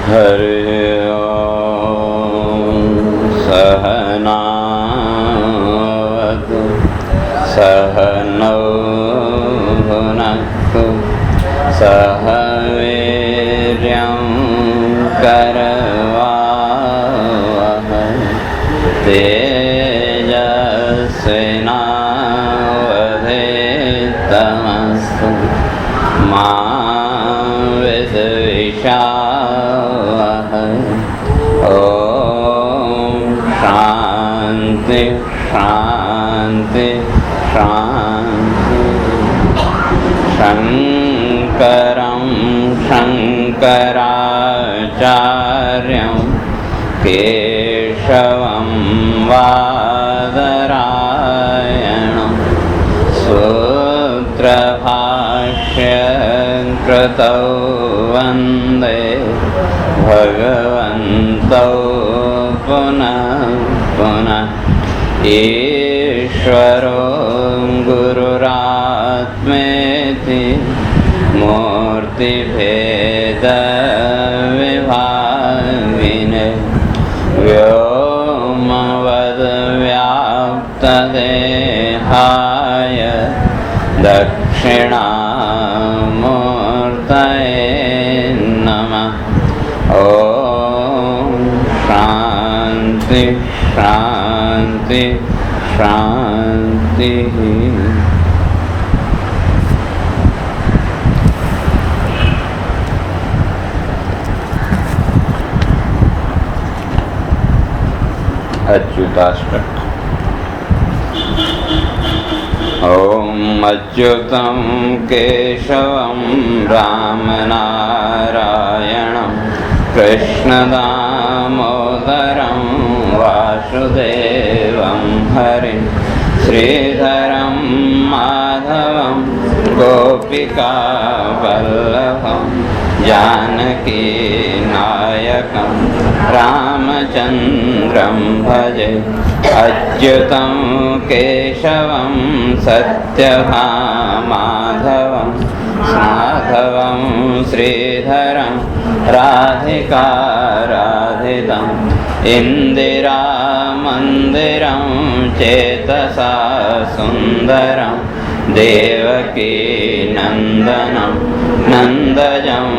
हरि ओम। सहनावतु सहनौ भुनक्तु सह वीर्यं करवावहै तेजस्विनावधीतमस्तु मा विद्विषावहै। ओम शांति शांति शांति। शंकरं शंकराचार्यं केशवं बादरायणं सूत्रभाष्यकृतौ वन्दे भगवन्तौ पुनः पुनः। ईश्वरो गुरुरात्मेति मूर्तिभेदविभागिने व्योमवद्व्याप्तदेहाय दक्षिणामूर्तये नमः। ओम शांति शांति शांति। अच्युताष्टक। ओम अच्युतं केशवं रामनारायणं कृष्णदामोदरं वासुदेवं हरिं श्रीधरं माधवं गोपिकावल्लभं जानकीनायकं रामचन्द्रं भजे। अच्युतं केशवं सत्यभामाधवं माधवं श्रीधरं राधिकाराधितं इन्दिरामन्दिरं चेतसा सुन्दरं देवकी नन्दनं नन्दजं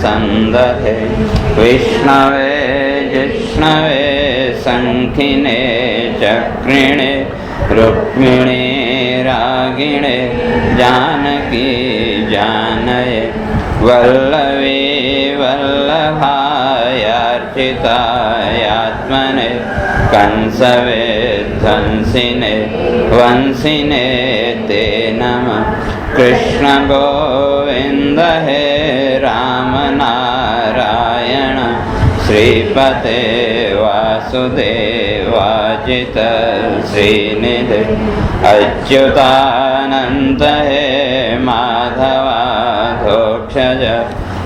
सन्दधे। विष्णवे जिष्णवे सङ्खिने चक्रिणे रुक्मिणे रागिणे जानकी जानये वल्लवी वल्लभायार्चितायात्मने कंसवेध्वंसिने वंसिने ते नमः। कृष्ण गोविन्द हे राम नारायण श्रीपते वासुदेवाजित श्रीनिधे। अच्युतानन्त हे माधवाधोक्षज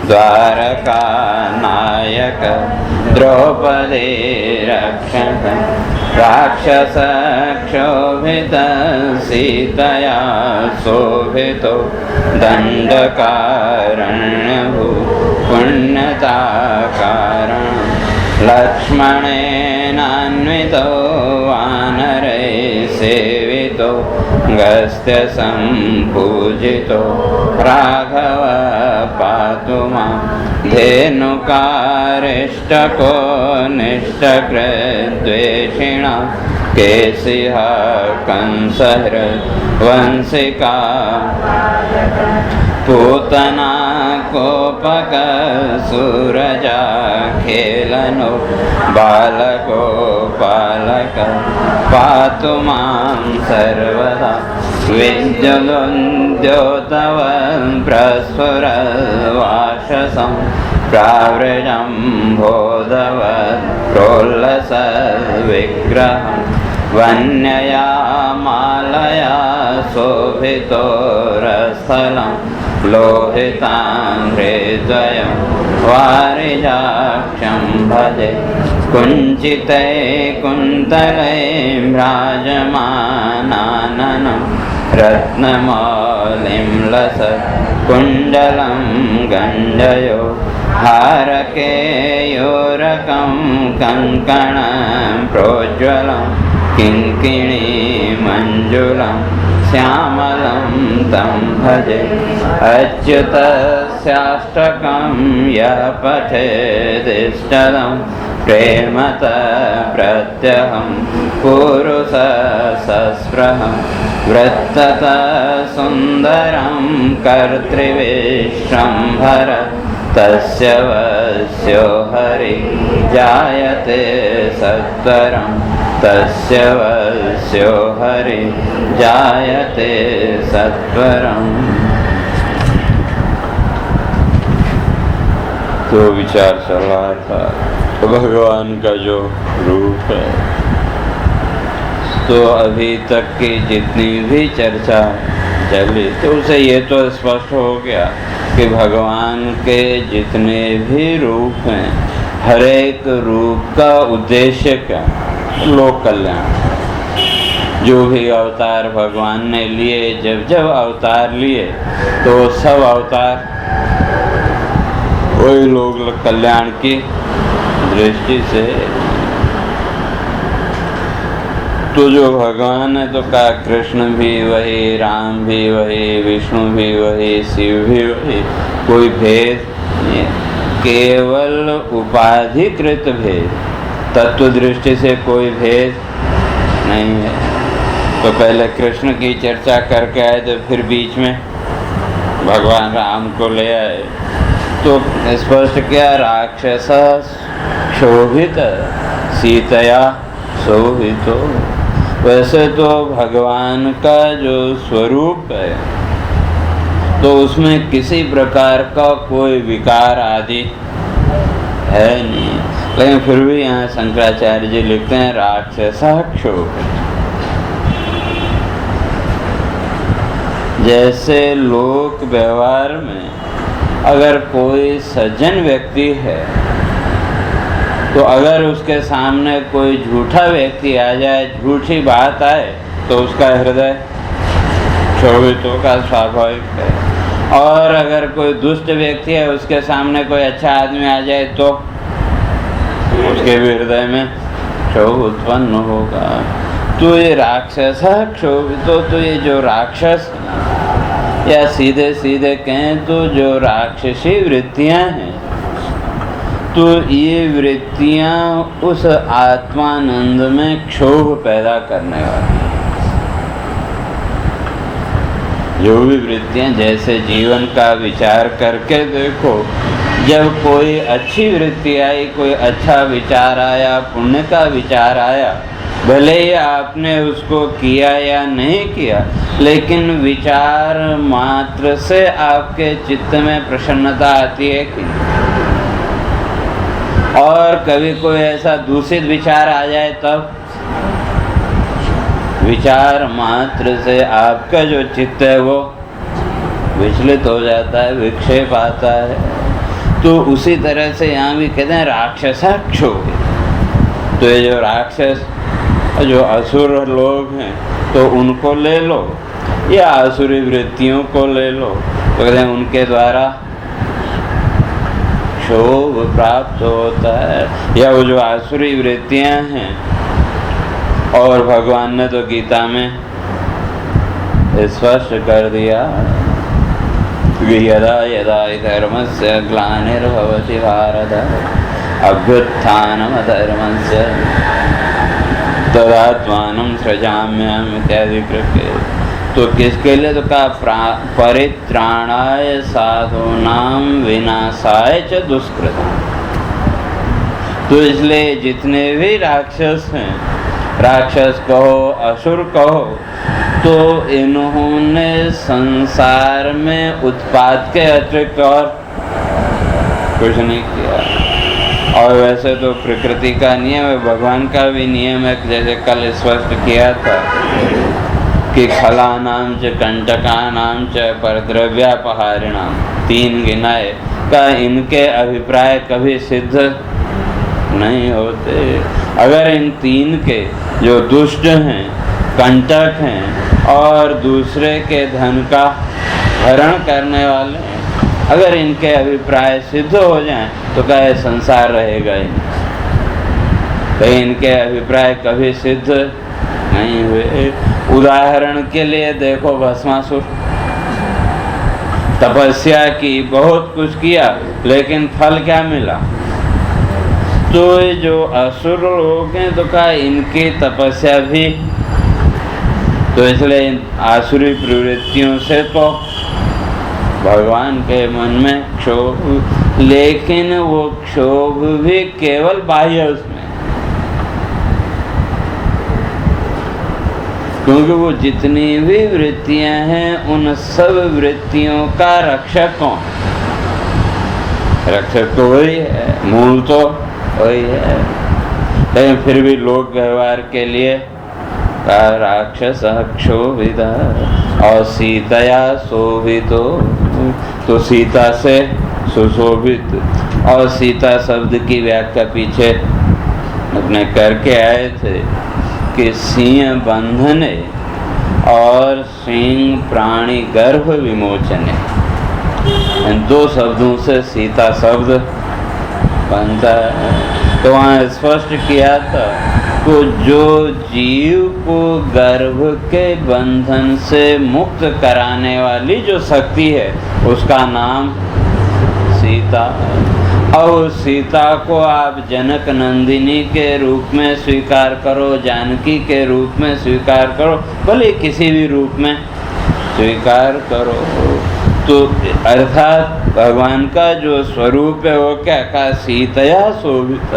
द्वारकानायक द्रौपदी रक्षक। राक्षसक्षोभित सीतया शोभितो दण्डकारण्यभू पुण्यताकारण। लक्ष्मणेनान्वितो वानरैः सेवितो गस्त्यसम्पूजितो राघव पातु मां। धेनुकारिष्टको निष्टकृद्वेषिणा केशिः कंसहृद्वंसिका पूतना कोपकसूरजा खेलनो बालगोपालक पातु मां सर्वदा। विद्युद्योतवन् प्रस्फुरद्वाशसं प्रावृजं बोधवत् प्रोल्लसद्विग्रहं। वन्यया मालया शोभितो रस्थलं लोहिताङ्घ्रिद्वयं वारिजाक्षं भजे। कुञ्चितै कुन्तलै भ्राजमानाननं रत्नमौलिं लसत् कुण्डलं गण्डयो हारकेयोरकं कङ्कणं प्रोज्ज्वलं किङ्किणीमञ्जुलं श्यामलं तं भजे। अच्युतस्याष्टकं यः पठेदिष्टदं प्रेमतः प्रत्यहं पुरुषसस्पृहं वृत्ततः सुन्दरं कर्तृविश्वम्भर तस्य वश्यो हरि जायते सत्वरं तस्य वश्यो हरि जायते सत्वरम्। तो विचार चल रहा था भगवान का जो रूप है, तो अभी तक की जितनी भी चर्चा चली तो उसे ये तो स्पष्ट हो गया कि भगवान के जितने भी रूप हैं, हर एक रूप का उद्देश्य क्या? लोक कल्याण। जो भी अवतार भगवान ने लिए, जब जब अवतार लिए तो सब अवतार वही लोक कल्याण की दृष्टि से। तो जो भगवान है तो कहा कृष्ण भी वही, राम भी वही, विष्णु भी वही, शिव भी वही, कोई भेद नहीं, केवल उपाधिकृत भेद, तत्व दृष्टि से कोई भेद नहीं है। तो पहले कृष्ण की चर्चा करके आए तो फिर बीच में भगवान राम को ले आए तो स्पष्ट किया राक्षस शोभित सीतया शोभितो। वैसे तो भगवान का जो स्वरूप है तो उसमें किसी प्रकार का कोई विकार आदि है नहीं, लेकिन फिर भी यहाँ शंकराचार्य जी लिखते हैं राक्षस क्षोभित। जैसे लोक व्यवहार में अगर कोई सज्जन व्यक्ति है तो अगर उसके सामने कोई झूठा व्यक्ति आ जाए, झूठी बात आए, तो उसका हृदय क्षोभित होगा, स्वाभाविक है। और अगर कोई दुष्ट व्यक्ति है, उसके सामने कोई अच्छा आदमी आ जाए तो उसके भी हृदय में क्षोभ उत्पन्न होगा। तो ये राक्षस क्षोभित, तो ये जो राक्षस या सीधे सीधे कहें तो जो राक्षसी वृत्तियां हैं, तो ये वृत्तियां उस आत्मानंद में क्षोभ पैदा करने वाली। जो भी वृत्तियां, जैसे जीवन का विचार करके देखो, जब कोई अच्छी वृत्ति आई, कोई अच्छा विचार आया, पुण्य का विचार आया, भले ही आपने उसको किया या नहीं किया, लेकिन विचार मात्र से आपके चित्त में प्रसन्नता आती है कि, और कभी कोई ऐसा दूषित विचार आ जाए तब विचार मात्र से आपका जो चित्त है वो विचलित हो जाता है, विक्षेप आता है। तो उसी तरह से यहाँ भी कहते हैं राक्षस क्षोभित। तो ये जो राक्षस, जो असुर लोग हैं, तो उनको ले लो या आसुरी वृत्तियों को ले लो, तो कहते हैं उनके द्वारा क्षोभ प्राप्त होता है। या वो जो आसुरी वृत्तियां हैं, और भगवान ने तो गीता में स्पष्ट कर दिया, यदा यदा धर्मस्य ग्लानिर्भवति भारत अभ्युत्थानमधर्मस्य तदात्मानं सृजाम्यहम् इत्यादि करके। तो किसके लिए? तो कहा परित्राणाय साधूनां विनाशाय च दुष्कृतां। तो इसलिए जितने भी राक्षस हैं, राक्षस कहो, असुर कहो, तो इन्होंने संसार में उत्पाद के अतिरिक्त और कुछ नहीं किया। और वैसे तो प्रकृति का नियम है, भगवान का भी नियम है, जैसे कल स्पष्ट किया था कि खलानाम च कंटकानाम च परद्रव्यापहारिणाम, 3 गिनाए का इनके अभिप्राय कभी सिद्ध नहीं होते। अगर इन 3 के जो दुष्ट हैं, कंटक हैं और दूसरे के धन का हरण करने वाले हैं। अगर इनके अभिप्राय सिद्ध हो जाएं तो कहे संसार रहेगा ही नहीं। कहीं इनके अभिप्राय कभी सिद्ध नहीं हुए। उदाहरण के लिए देखो भस्मासुर, तपस्या की, बहुत कुछ किया, लेकिन फल क्या मिला? तो ये जो असुर लोग हैं तो कहा इनकी तपस्या भी, तो इसलिए आसुरी प्रवृत्तियों से तो भगवान के मन में क्षोभ, लेकिन वो क्षोभ भी केवल बाह्य उसमें, क्योंकि वो जितनी भी वृत्तियां हैं उन सब वृत्तियों का रक्षक कौन? रक्षक तो वही है, मूल तो वही है। लेकिन फिर भी लोक व्यवहार के लिए राक्षस क्षोभित और सीतया शोभितो, तो सीता से सुशोभित। और सीता शब्द की व्याख्या पीछे अपने करके आए थे कि सिंह बंधने और सिंह प्राणी गर्भ विमोचने, इन दो शब्दों से सीता शब्द बनता है। तो वहाँ स्पष्ट किया था तो जो जीव को गर्भ के बंधन से मुक्त कराने वाली जो शक्ति है उसका नाम सीता। और सीता को आप जनक नंदिनी के रूप में स्वीकार करो, जानकी के रूप में स्वीकार करो, भले किसी भी रूप में स्वीकार करो, तो अर्थात भगवान का जो स्वरूप है वो क्या कहा? सीतया शोभित।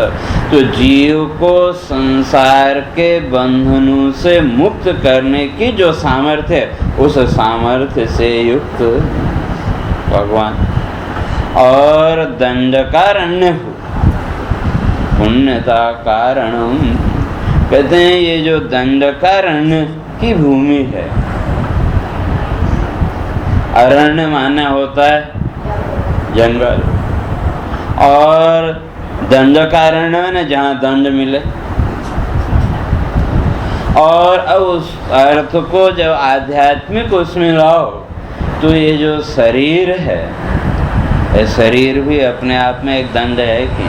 तो जीव को संसार के बंधनों से मुक्त करने की जो सामर्थ्य है उस सामर्थ्य से युक्त भगवान। और दंडकारण्य पुण्यता कारणम, कहते हैं ये जो दंडकारण्य की भूमि है, अरण्य माना होता है जंगल, और दंडकारण्य में जहाँ दंड मिले। और अब उस अर्थ को जब आध्यात्मिक उसमें लाओ तो ये जो शरीर है, ये शरीर भी अपने आप में एक दंड है कि,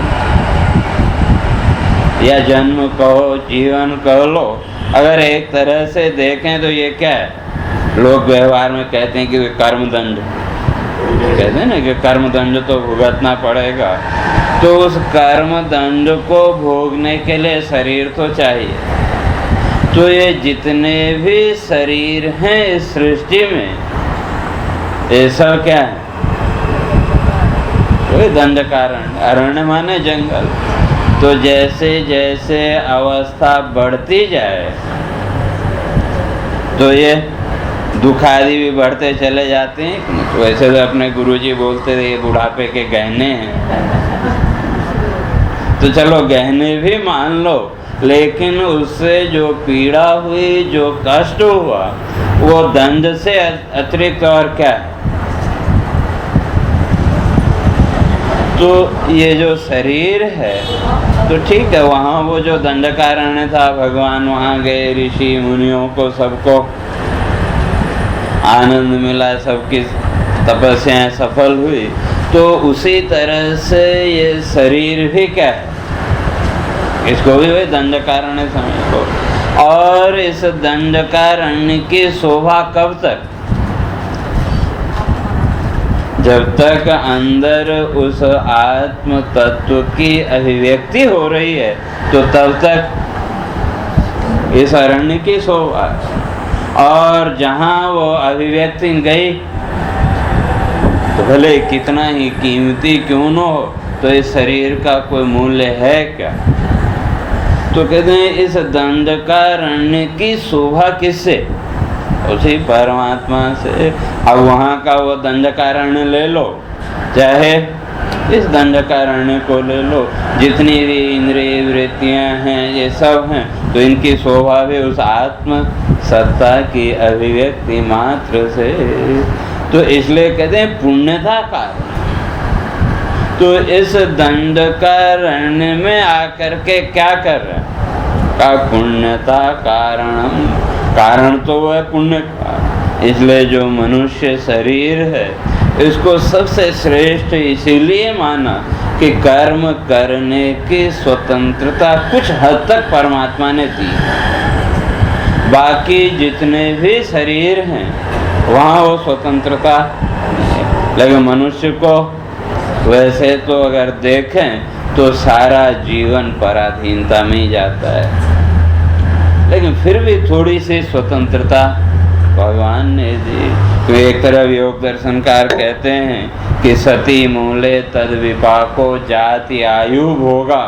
या जन्म कहो, जीवन कह लो, अगर एक तरह से देखें तो ये क्या है? लोग व्यवहार में कहते हैं कि कर्म दंड, कहते हैं ना कि कर्म दंड तो भुगतना पड़ेगा। तो उस कर्म दंड को भोगने के लिए शरीर तो चाहिए। तो ये जितने भी शरीर हैं इस सृष्टि में, ये सब क्या है? कोई दंड कारण। अरण्य माने जंगल। तो जैसे जैसे अवस्था बढ़ती जाए तो ये दुखादि भी बढ़ते चले जाते हैं। वैसे तो अपने गुरुजी बोलते थे ये बुढ़ापे के गहने हैं, तो चलो गहने भी मान लो, लेकिन उससे जो पीड़ा हुई, जो कष्ट हुआ, वो दंड से अतिरिक्त और क्या है? तो ये जो शरीर है, तो ठीक है, वहाँ वो जो दंडकारण्य था, भगवान वहाँ गए, ऋषि मुनियों को सबको आनंद मिला, सबकी तपस्याएं सफल हुई। तो उसी तरह से ये शरीर भी क्या है? इसको भी वही दंडकारण्य समझो। और इस दंडकारण्य की शोभा कब तक? जब तक अंदर उस आत्म तत्व की अभिव्यक्ति हो रही है तो तब तक इस अरण्य की शोभा। और जहाँ वो अभिव्यक्ति गई तो भले कितना ही कीमती क्यों न हो, तो इस शरीर का कोई मूल्य है क्या? तो कहते हैं इस दंडकारण्य की शोभा किससे? उसी परमात्मा से। अब वहाँ का वो दंडकारण्य ले लो, चाहे इस दंडकारण्य को ले लो, जितनी भी इंद्रिय वृत्तियाँ हैं ये सब हैं, तो इनकी शोभा भी उस आत्म सत्ता की अभिव्यक्ति मात्र से। तो इसलिए कहते हैं पुण्यता कारण। तो इस दंडकारण्य में आकर के क्या कर रहे हैं? का पुण्यता कारणम, कारण तो वह पुण्य का। इसलिए जो मनुष्य शरीर है इसको सबसे श्रेष्ठ इसीलिए माना कि कर्म करने की स्वतंत्रता कुछ हद तक परमात्मा ने दी। बाकी जितने भी शरीर हैं वहाँ वो स्वतंत्रता है। लेकिन मनुष्य को वैसे तो अगर देखें तो सारा जीवन पराधीनता में ही जाता है, लेकिन फिर भी थोड़ी सी स्वतंत्रता भगवान ने दी। तो एक तरफ योग दर्शनकार कहते हैं कि सती मूले तद विपाको जाति आयु होगा,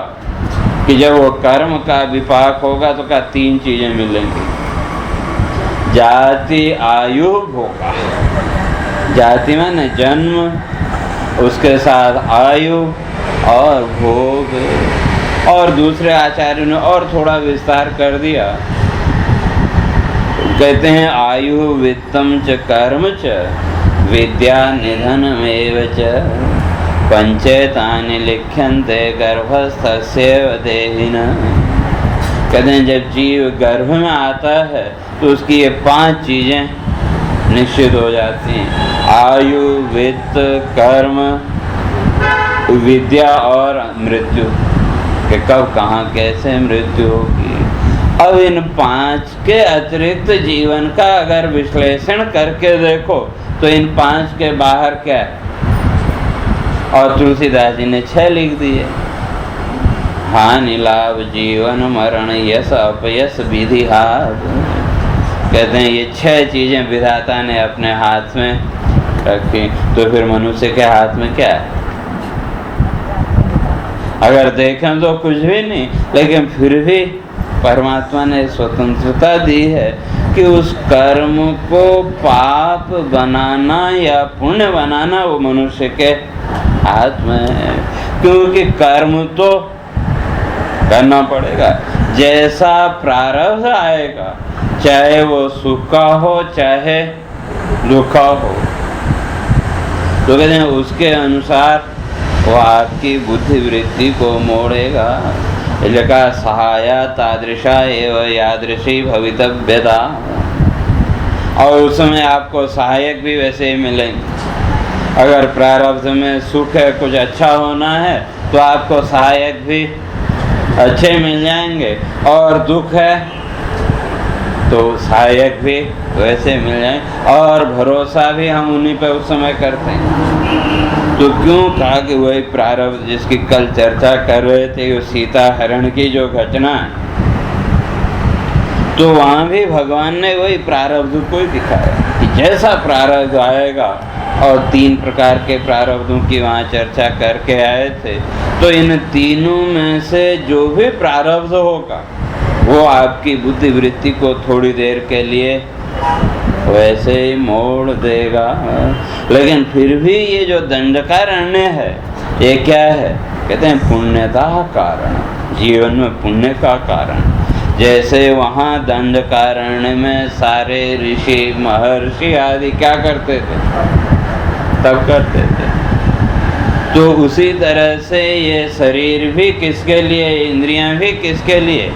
कि जब वो कर्म का विपाक होगा तो क्या तीन चीजें मिलेंगी, जाति आयु होगा। जाति माने जन्म, उसके साथ आयु और भोग। और दूसरे आचार्यों ने और थोड़ा विस्तार कर दिया, कहते हैं आयु वित्तम च कर्म च विद्या निधनमेव च पंचेतानि लिख्यन्ते गर्भस्थस्यैव देहिनः। कहते हैं जब जीव गर्भ में आता है तो उसकी ये 5 चीजें निश्चित हो जाती हैं, आयु, वित्त, कर्म, विद्या और मृत्यु, कि कब कहाँ कैसे मृत्यु होगी। अब इन 5 के अतिरिक्त जीवन का अगर विश्लेषण करके देखो तो इन 5 के बाहर क्या है, और तुलसीदास जी ने 6 लिख दिए। हानि लाभ जीवन मरण यश अपयश विधि हाथ। कहते हैं ये 6 चीजें विधाता ने अपने हाथ में रखी, तो फिर मनुष्य के हाथ में क्या है? अगर देखें तो कुछ भी नहीं, लेकिन फिर भी परमात्मा ने स्वतंत्रता दी है कि उस कर्म को पाप बनाना या पुण्य बनाना वो मनुष्य के हाथ में है। क्योंकि कर्म तो करना पड़ेगा, जैसा प्रारब्ध आएगा, चाहे वो सुख का हो चाहे दुख का हो, तो कहते हैं उसके अनुसार वो आपकी बुद्धि वृत्ति को मोड़ेगा। लिखा सहाया तादृशा एवं यादृशी भवितव्यता। और उस समय आपको सहायक भी वैसे ही मिलेंगे। अगर प्रारब्ध में सुख है, कुछ अच्छा होना है, तो आपको सहायक भी अच्छे मिल जाएंगे, और दुख है तो सहायक भी वैसे मिल जाएंगे। और भरोसा भी हम उन्हीं पे उस समय करते हैं। तो क्यों कहा कि वही प्रारब्ध जिसकी कल चर्चा कर रहे थे, वो सीता हरण की जो घटना है, तो वहाँ भी भगवान ने वही प्रारब्ध को ही दिखाया कि जैसा प्रारब्ध आएगा। और 3 प्रकार के प्रारब्धों की वहाँ चर्चा करके आए थे। तो इन तीनों में से जो भी प्रारब्ध होगा वो आपकी बुद्धि वृत्ति को थोड़ी देर के लिए वैसे ही मोड़ देगा। लेकिन फिर भी ये जो दंडकारण्य है, ये क्या है? कहते हैं पुण्यता कारण, जीवन में पुण्य का कारण। जैसे वहाँ दंडकारण्य में सारे ऋषि महर्षि आदि क्या करते थे, तब करते थे। तो उसी तरह से ये शरीर भी किसके लिए, इंद्रियां भी किसके लिए?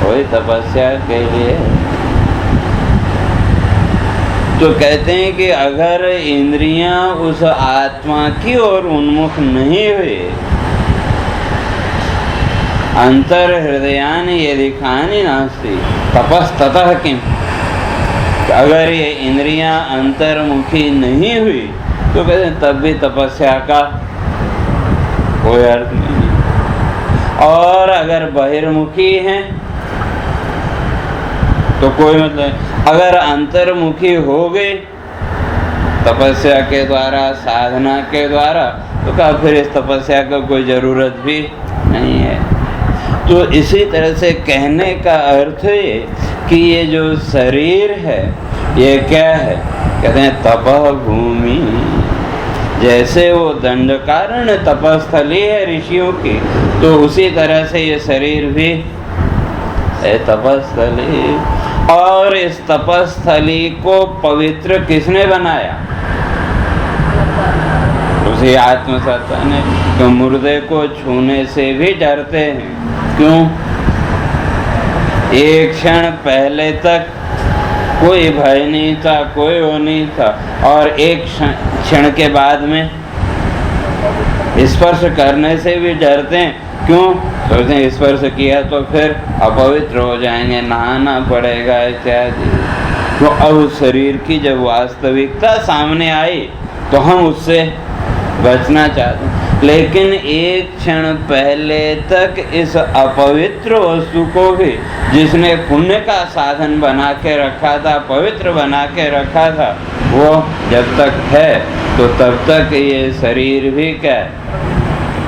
वही तपस्या के लिए। तो कहते हैं कि अगर इंद्रियां उस आत्मा की ओर उन्मुख नहीं हुई, अंतर हृदयानि यदि खानि नास्ति तपस्ततः किम। अगर ये इंद्रियां अंतर्मुखी नहीं हुई तो कहते हैं तब भी तपस्या का कोई अर्थ नहीं। और अगर बहिर्मुखी हैं तो कोई मतलब, अगर अंतर्मुखी हो गए तपस्या के द्वारा, साधना के द्वारा, तो क्या फिर इस तपस्या का कोई ज़रूरत भी नहीं है। तो इसी तरह से कहने का अर्थ ये कि ये जो शरीर है ये क्या है? कहते हैं तपः भूमि। जैसे वो दंडकारण्य तपस्थली है ऋषियों की, तो उसी तरह से ये शरीर भी है तपस्थली। और इस तपस्थली को पवित्र किसने बनाया? उसी आत्मसत्ता ने। तो मुर्दे को छूने से भी डरते हैं। क्यों? एक क्षण पहले तक कोई भय नहीं था, कोई वो नहीं था, और एक क्षण के बाद में स्पर्श करने से भी डरते हैं। क्यों? सोचते हैं स्पर्श किया तो फिर अपवित्र हो जाएंगे, नहाना पड़ेगा इत्यादि। तो अब शरीर की जब वास्तविकता सामने आई तो हम उससे बचना चाहते हैं, लेकिन एक क्षण पहले तक इस अपवित्र वस्तु को भी जिसने पुण्य का साधन बना के रखा था, पवित्र बना के रखा था, वो जब तक है तो तब तक ये शरीर भी क्या है?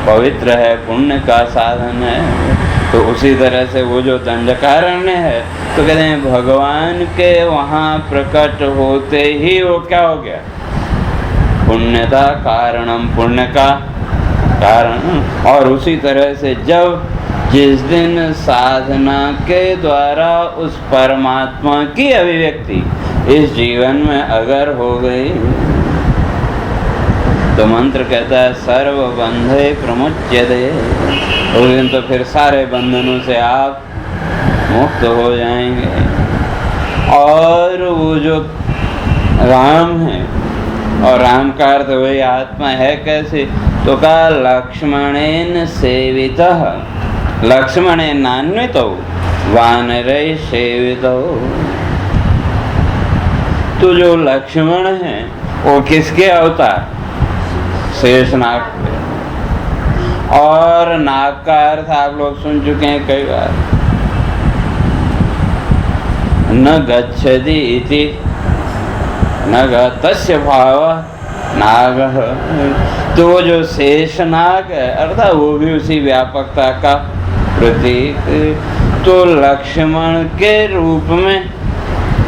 पवित्र है, पुण्य का साधन है। तो उसी तरह से वो जो दंडकारण्य है, तो कहते हैं भगवान के वहाँ प्रकट होते ही वो क्या हो गया? पुण्यता कारणम, पुण्य का कारण। और उसी तरह से जब जिस दिन साधना के द्वारा उस परमात्मा की अभिव्यक्ति इस जीवन में अगर हो गई, तो मंत्र कहता है सर्व बंधे प्रमुच्यते, उस दिन तो फिर सारे बंधनों से आप मुक्त हो जाएंगे। और वो जो राम है, और राम का अर्थ वही आत्मा है, कैसे? तो का लक्ष्मणेन सेवितः, लक्ष्मणेन नान्वितो वानरै सेवितो। तो जो लक्ष्मण है वो किसके अवतार? शेषनाग पे। और नाग का अर्थ आप लोग सुन चुके हैं कई बार, न गच्छति इति न गतस्य भाव नाग। तो वो जो शेषनाग है अर्थात वो भी उसी व्यापकता का प्रतीक। तो लक्ष्मण के रूप में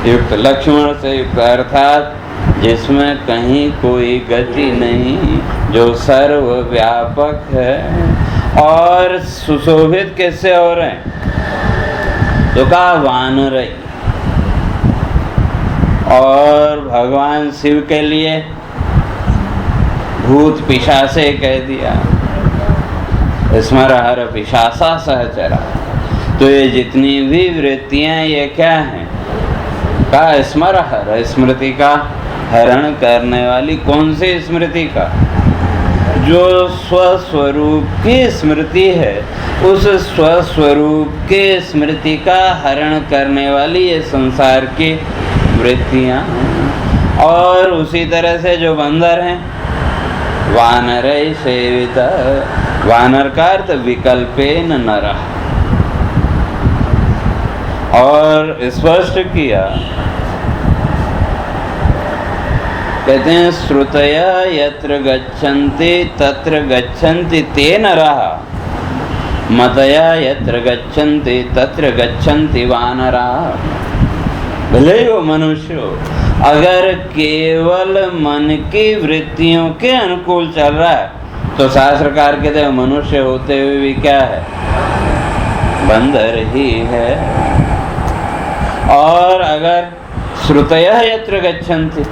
युक्त, लक्ष्मण से युक्त अर्थात जिसमें कहीं कोई गति नहीं, जो सर्वव्यापक है। और सुशोभित किससे हो रहे हैं? तो कहा वानरई। और भगवान शिव के लिए भूत पिशाचे कह दिया, स्मरहर पिशाचा सहचरा। तो ये जितनी भी वृत्तियां ये क्या हैं? का स्मरहर, स्मृति का हरण करने वाली। कौन सी स्मृति का? जो स्वस्वरूप की स्मृति है, उस स्वस्वरूप के स्मृति का हरण करने वाली ये संसार की वृत्तियां। और उसी तरह से जो बंदर हैं, वानरै सेविता, वानर का अर्थ विकल्पेन नरः। और स्पष्ट किया, कहते हैं श्रुतया यत्र गच्छन्ति तत्र गच्छन्ति ते नरः, मतया यत्र गच्छन्ति तत्र गच्छन्ति वानराः। भले ही वो मनुष्य हो, अगर केवल मन की वृत्तियों के अनुकूल चल रहा है तो शास्त्रकार कहते हैं मनुष्य होते हुए भी क्या है? बंदर ही है। और अगर श्रुतयः यत्र गच्छन्ति,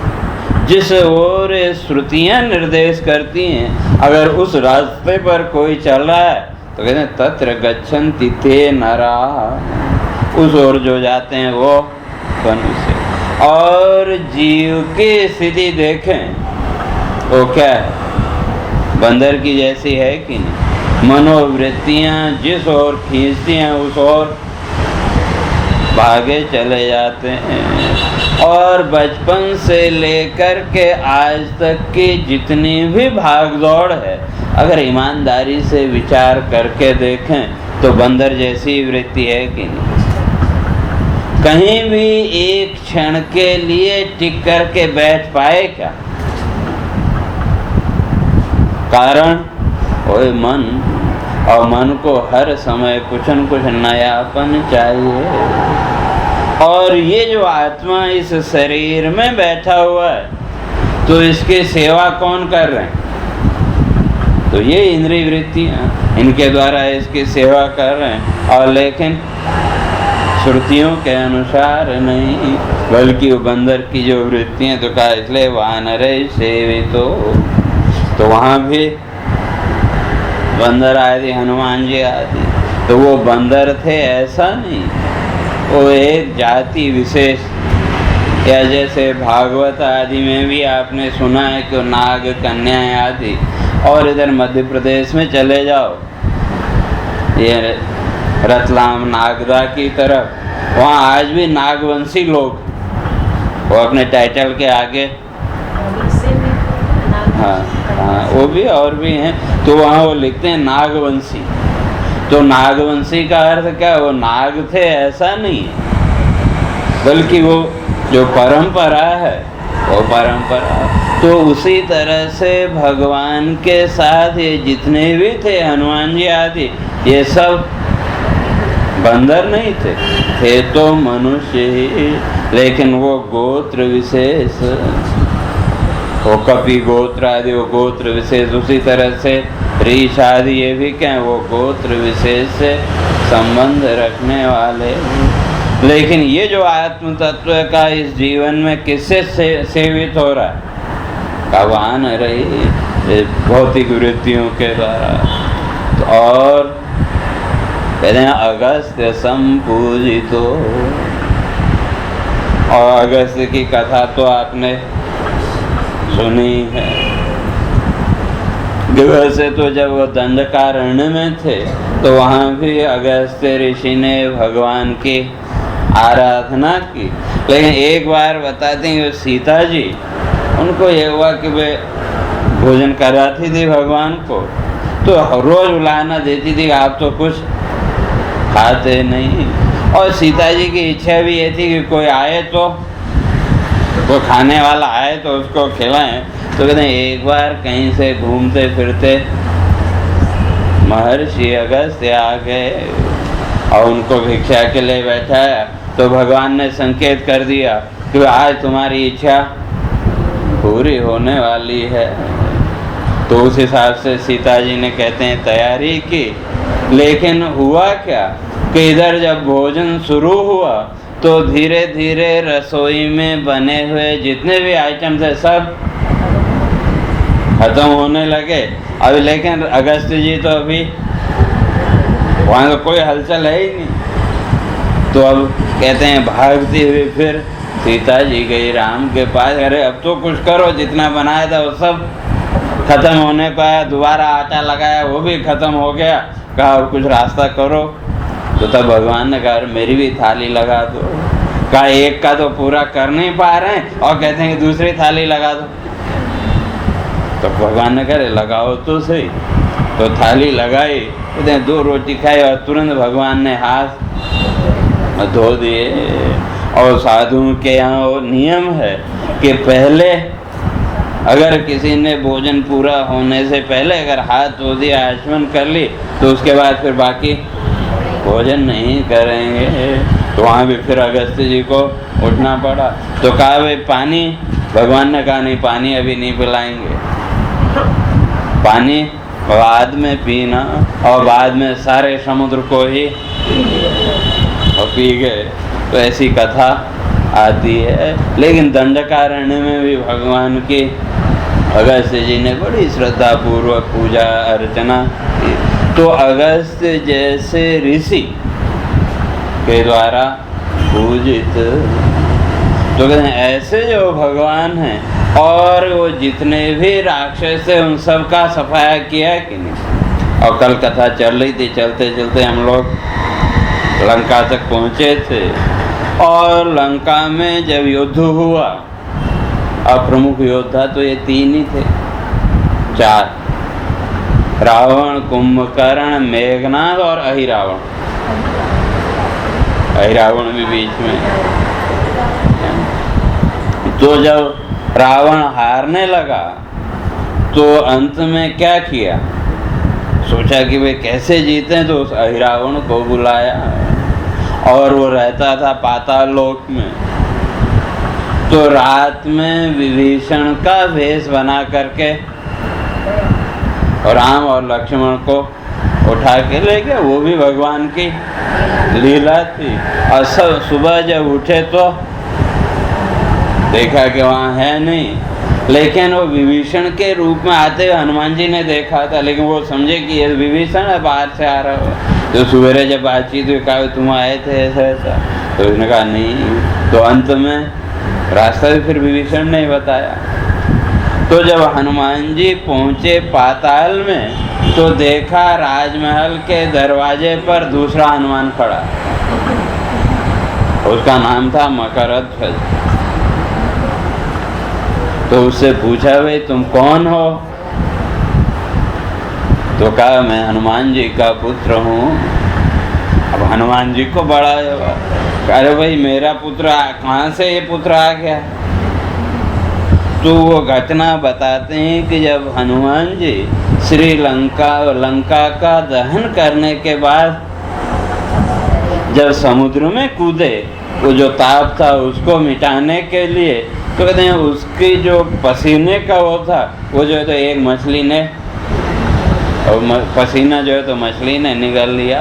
जिस ओर श्रुतियां निर्देश करती हैं, अगर उस रास्ते पर कोई चल रहा है तो कहते हैं तत्र गच्छन्ति ते नराः, उस ओर जो जाते हैं वो मनुष्य। और जीव की स्थिति देखें वो क्या है? बंदर की जैसी है कि नहीं? मनोवृत्तियां जिस ओर खींचती हैं उस ओर भागे चले जाते हैं। और बचपन से लेकर के आज तक की जितनी भी भागदौड़ है, अगर ईमानदारी से विचार करके देखें तो बंदर जैसी वृत्ति है कि नहीं? कहीं भी एक क्षण के लिए टिक करके बैठ पाए क्या? कारण वही मन, और मन को हर समय कुछ न कुछ नयापन चाहिए। और ये जो आत्मा इस शरीर में बैठा हुआ है, तो इसकी सेवा कौन कर रहे हैं? तो ये इंद्रिय वृत्तियां इनके द्वारा इसकी सेवा कर रहे हैं। और लेकिन श्रुतियों के अनुसार नहीं, बल्कि वो बंदर की जो वृत्तियां, तो कहा इसलिए वानरै सेवितो। तो वहाँ भी बंदर आए थे, हनुमान जी आए थे, तो वो बंदर थे ऐसा नहीं, वो एक जाति विशेष, या जैसे भागवत आदि में भी आपने सुना है कि नाग कन्या आदि, और इधर मध्य प्रदेश में चले जाओ ये रतलाम नागदा की तरफ, वहाँ आज भी नागवंशी लोग, वो अपने टाइटल के आगे, हाँ वो भी और भी हैं, तो वहाँ वो लिखते हैं नागवंशी। तो नागवंशी का अर्थ क्या, वो नाग थे ऐसा नहीं है, बल्कि वो जो परंपरा है वो परंपरा। तो उसी तरह से भगवान के साथ ये जितने भी थे हनुमान जी आदि, ये सब बंदर नहीं थे तो मनुष्य ही, लेकिन वो गोत्र विशेष, वो कपि गोत्र आदि वो गोत्र विशेष, उसी तरह से ऋष आदि ये भी क्या है, वो गोत्र विशेष से संबंध रखने वाले। लेकिन ये जो आत्म तत्व का इस जीवन में किससे सेवित हो रहा है, भगवान रही भौतिक वृत्तियों के द्वारा। और कहते हैं अगस्त्य संपूजितो, और अगस्त्य की कथा तो आपने सुनी है। वैसे तो जब वो दंडकारण्य में थे तो वहाँ भी अगस्त्य ऋषि ने भगवान की आराधना की। लेकिन एक बार बताते हैं कि सीता जी, उनको ये हुआ कि वे भोजन कराती थी भगवान को, तो रोज उलाहना देती थी आप तो कुछ खाते नहीं। और सीता जी की इच्छा भी ये थी कि कोई आए तो, कोई खाने वाला आए तो उसको खिलाएं। तो कहते हैं एक बार कहीं से घूमते फिरते महर्षि अगस्त्य आ गए और उनको भिक्षा के लिए बैठाया, तो भगवान ने संकेत कर दिया कि आज तुम्हारी इच्छा पूरी होने वाली है। तो उस हिसाब से सीता जी ने कहते हैं तैयारी की। लेकिन हुआ क्या कि इधर जब भोजन शुरू हुआ तो धीरे धीरे रसोई में बने हुए जितने भी आइटम थे सब खत्म होने लगे। अभी लेकिन अगस्त्य जी तो अभी वहाँ का कोई हलचल है ही नहीं। तो अब कहते हैं भागती हुई फिर सीता जी गई राम के पास, अरे अब तो कुछ करो, जितना बनाया था वो सब खत्म होने पाया, दोबारा आटा लगाया वो भी खत्म हो गया, कहा अब कुछ रास्ता करो। तो तब भगवान ने कहा मेरी भी थाली लगा दो। कहा एक का तो पूरा कर नहीं पा रहे हैं और कहते हैं कि दूसरी थाली लगा दो। तो भगवान ने कहा लगाओ तो सही। तो थाली लगाई, कहते हैं 2 रोटी खाई और तुरंत भगवान ने हाथ धो दिए। और साधुओं के यहाँ वो नियम है कि पहले अगर किसी ने भोजन पूरा होने से पहले अगर हाथ धो दिया, आचमन कर ली, तो उसके बाद फिर बाकी भोजन नहीं करेंगे। तो वहाँ भी फिर अगस्त्य जी को उठना पड़ा। तो कहा भाई पानी, भगवान ने कहा नहीं पानी अभी नहीं पिलाएंगे, पानी बाद में पीना। और बाद में सारे समुद्र को ही पी गए। तो ऐसी कथा आती है। लेकिन दंडकारण्य में भी भगवान की अगस्त्य जी ने बड़ी श्रद्धा पूर्वक पूजा अर्चना की। तो अगस्त्य जैसे ऋषि के द्वारा पूजित, तो कहते हैं ऐसे जो भगवान हैं। और वो जितने भी राक्षस थे उन सब का सफाया किया कि नहीं। और कल कथा चल रही थी, चलते चलते हम लोग लंका तक पहुँचे थे। और लंका में जब युद्ध हुआ, अब प्रमुख योद्धा तो ये 3 ही थे, 4, रावण, कुंभकर्ण, मेघनाद और अहिरावण। अहिरावण भी बीच में। तो जब रावण हारने लगा तो अंत में क्या किया, सोचा कि वे कैसे जीते, तो उस अहिरावण को बुलाया। और वो रहता था पाताल लोक में। तो रात में विभीषण का वेश बना करके राम और लक्ष्मण को उठा के ले गया। वो भी भगवान की लीला थी। और सब सुबह जब उठे तो देखा कि वहाँ है नहीं। लेकिन वो विभीषण के रूप में आते हुए हनुमान जी ने देखा था, लेकिन वो समझे कि ये विभीषण है, बाहर से आ रहा है। तो सवेरे जब बातचीत हुई, कहा तुम आए थे ऐसा ऐसा, तो उसने कहा नहीं। तो अंत में रास्ता भी फिर विभीषण ने बताया। तो जब हनुमान जी पहुंचे पाताल में तो देखा राजमहल के दरवाजे पर दूसरा हनुमान खड़ा, उसका नाम था मकरध्वज। तो उससे पूछा, भाई तुम कौन हो? तो कहा मैं हनुमान जी का पुत्र हूँ। अब हनुमान जी को बड़ा, अरे भाई मेरा पुत्र कहाँ से ये पुत्र आ गया? तो वो घटना बताते हैं कि जब हनुमान जी लंका का दहन करने के बाद जब समुद्र में कूदे, वो जो ताप था उसको मिटाने के लिए, तो कहते हैं उसकी जो पसीने का वो था, वो जो है तो एक मछली ने, और पसीना जो है तो मछली ने निगल लिया,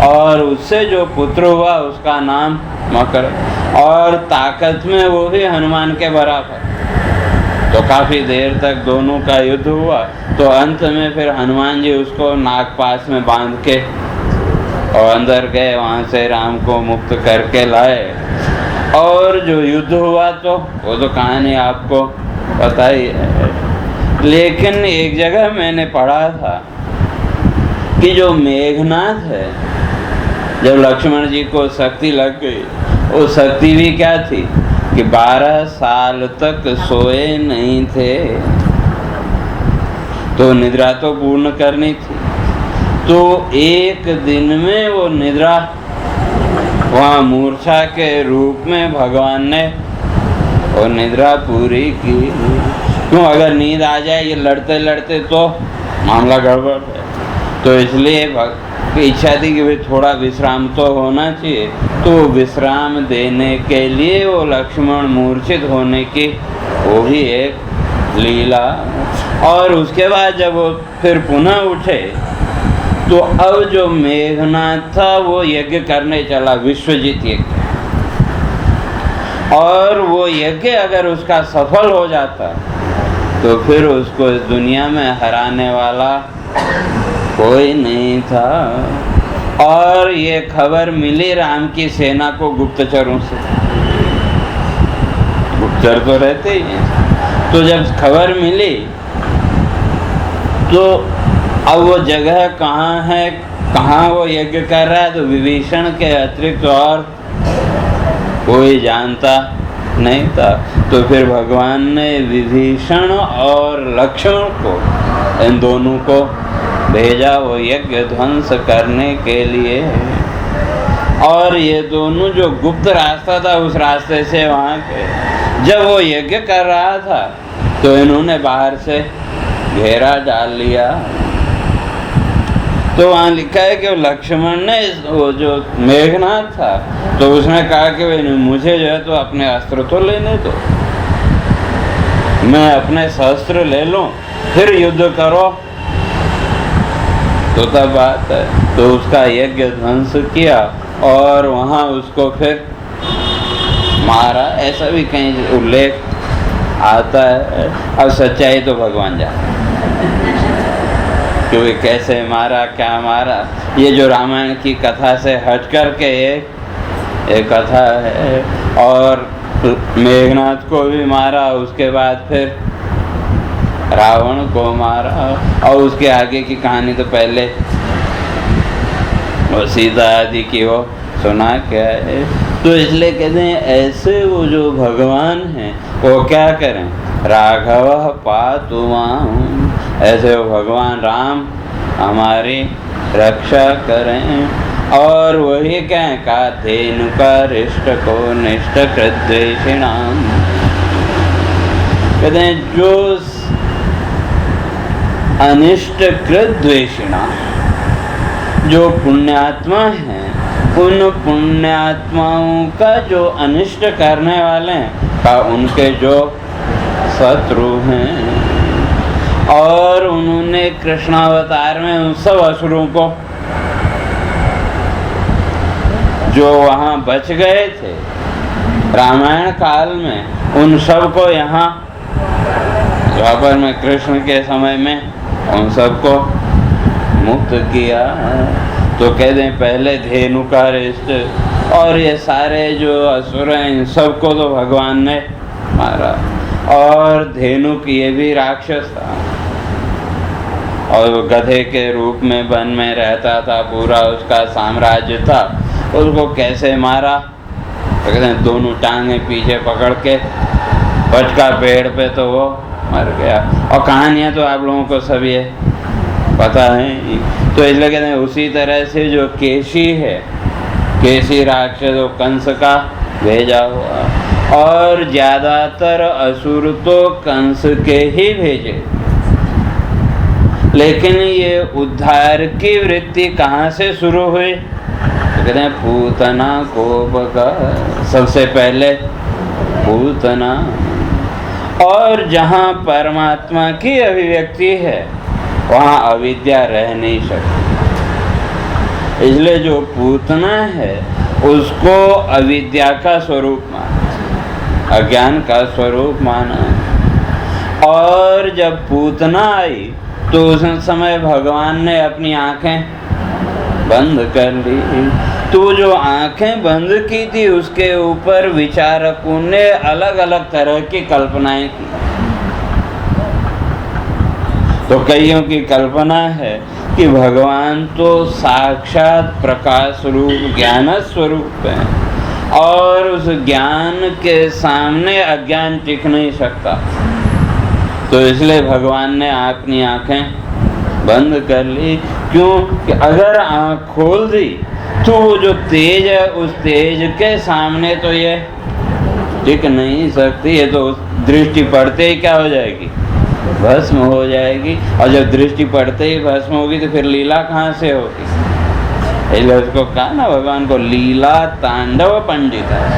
और उससे जो पुत्र हुआ उसका नाम मकर, और ताकत में वो भी हनुमान के बराबर। तो काफ़ी देर तक दोनों का युद्ध हुआ। तो अंत में फिर हनुमान जी उसको नागपाश में बांध के और अंदर गए, वहाँ से राम को मुक्त करके लाए। और जो युद्ध हुआ तो वो तो कहानी आपको पता ही है। लेकिन एक जगह मैंने पढ़ा था कि जो मेघनाथ है, जब लक्ष्मण जी को शक्ति लग गई, वो शक्ति भी क्या थी कि 12 साल तक सोए नहीं थे, तो निद्रा तो पूर्ण करनी थी। तो एक दिन में वो निद्रा, वहाँ मूर्छा के रूप में भगवान ने वो निद्रा पूरी की। क्यों? अगर नींद आ जाए ये लड़ते लड़ते तो मामला गड़बड़ है। तो इसलिए इच्छा थी कि भाई थोड़ा विश्राम तो होना चाहिए। तो विश्राम देने के लिए वो लक्ष्मण मूर्छित होने की वो भी एक लीला। और उसके बाद जब वो फिर पुनः उठे तो अब जो मेघनाथ था वो यज्ञ करने चला, विश्वजीत यज्ञ। और वो यज्ञ अगर उसका सफल हो जाता तो फिर उसको इस दुनिया में हराने वाला कोई नहीं था। और ये खबर मिली राम की सेना को गुप्तचरों से, गुप्तचर तो रहते ही हैं। तो जब खबर मिली तो अब वो जगह कहाँ है, कहाँ वो यज्ञ कर रहा है, तो विभीषण के अतिरिक्त और कोई जानता नहीं था। तो फिर भगवान ने विभीषण और लक्ष्मण को, इन दोनों को भेजा वो यज्ञ ध्वंस करने के लिए। और ये दोनों जो गुप्त रास्ता था उस रास्ते से वहाँ के, जब वो यज्ञ कर रहा था तो इन्होंने बाहर से घेरा डाल लिया। तो वहाँ लिखा है कि लक्ष्मण ने, वो जो मेघनाथ था, तो उसने कहा कि भाई मुझे जो है तो अपने अस्त्र तो लेने दो, मैं अपने शस्त्र ले लूं फिर युद्ध करो तो तब बात है। तो उसका यज्ञ ध्वंस किया और वहाँ उसको फिर मारा, ऐसा भी कहीं उल्लेख आता है। अब सच्चाई तो भगवान जाने कि वे कैसे मारा, क्या मारा। ये जो रामायण की कथा से हट कर के एक कथा है। और मेघनाथ को भी मारा, उसके बाद फिर रावण को मारा, और उसके आगे की कहानी तो पहले वो सीता आदि की वो सुना क्या है। तो इसलिए कहते हैं ऐसे वो जो भगवान हैं वो क्या करें, राघव पातु मां, ऐसे वो भगवान राम हमारी रक्षा करें। और वही क्या है, काधेनु का रिष्ट को निष्ठ कृद्वेषिणाम, कहते हैं जो अनिष्ट कृद्वेषिणा, जो पुण्यात्मा हैं उन पुण्यात्माओं का जो अनिष्ट करने वाले हैं का उनके जो शत्रु हैं। और उन्होंने कृष्णावतार में उन सब असुरों को जो वहाँ बच गए थे रामायण काल में, उन सब को यहाँ द्वापर में कृष्ण के समय में उन सबको मुक्त किया। तो कहते हैं पहले धेनु का रिष्ट और ये सारे जो असुर हैं इन सबको तो भगवान ने मारा। और धेनु की ये भी राक्षस था और वो गधे के रूप में वन में रहता था, पूरा उसका साम्राज्य था। उसको कैसे मारा? तो कहते हैं दोनों टांगे पीछे पकड़ के पचका पेड़ पे तो वो मर गया। और कहानियाँ तो आप लोगों को सब ये पता है। तो इसलिए कहते हैं उसी तरह से जो केशी है, केशी राक्षस वो कंस का भेजा हुआ, और ज्यादातर असुर तो कंस के ही भेजे। लेकिन ये उद्धार की वृत्ति कहाँ से शुरू हुई? तो कहते हैं पूतना को बका, सबसे पहले पूतना। और जहाँ परमात्मा की अभिव्यक्ति है वहाँ अविद्या रह नहीं सकती। इसलिए जो पूतना है उसको अविद्या का स्वरूप माना, अज्ञान का स्वरूप माना। और जब पूतना आई तो उस समय भगवान ने अपनी आंखें बंद कर ली। तो जो आंखें बंद की थी उसके ऊपर विचारकों ने अलग अलग तरह की कल्पनाएं की। तो कईयों की कल्पना है कि भगवान तो साक्षात प्रकाश रूप ज्ञान स्वरूप है और उस ज्ञान के सामने अज्ञान टिक नहीं सकता। तो इसलिए भगवान ने अपनी आंखें बंद कर ली। क्यों? कि अगर आंख खोल दी तो वो जो तेज है उस तेज के सामने तो ये टिक नहीं सकती। ये तो दृष्टि पड़ते ही क्या हो जाएगी? भस्म हो जाएगी। और जब दृष्टि पड़ते ही भस्म होगी तो फिर लीला कहाँ से होगी? इसलिए उसको कहा ना भगवान को लीला तांडव पंडित है।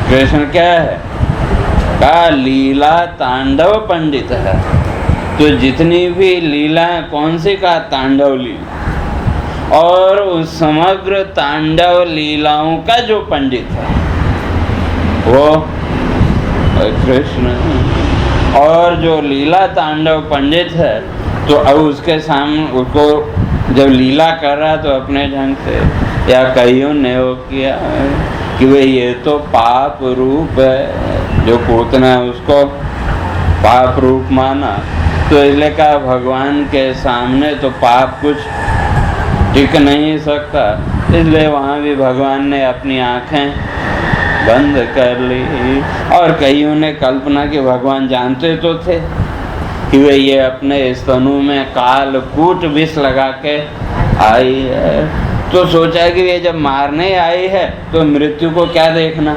कृष्ण क्या है? का लीला तांडव पंडित है। तो जितनी भी लीला है कौन सी का? तांडव लीला। और उस समग्र तांडव लीलाओं का जो पंडित है वो कृष्ण। और जो लीला तांडव पंडित है तो अब उसके सामने उसको जब लीला कर रहा तो अपने ढंग से, या कईयों ने वो किया कि भाई ये तो पाप रूप है, जो पूतना है उसको पाप रूप माना। तो इसलिए कहा भगवान के सामने तो पाप कुछ टिक नहीं सकता। इसलिए वहाँ भी भगवान ने अपनी आँखें बंद कर ली। और कईयों ने कल्पना कि भगवान जानते तो थे कि वे ये अपने स्तनों में कालकूट विष लगा के आई है। तो सोचा कि ये जब मारने आई है तो मृत्यु को क्या देखना,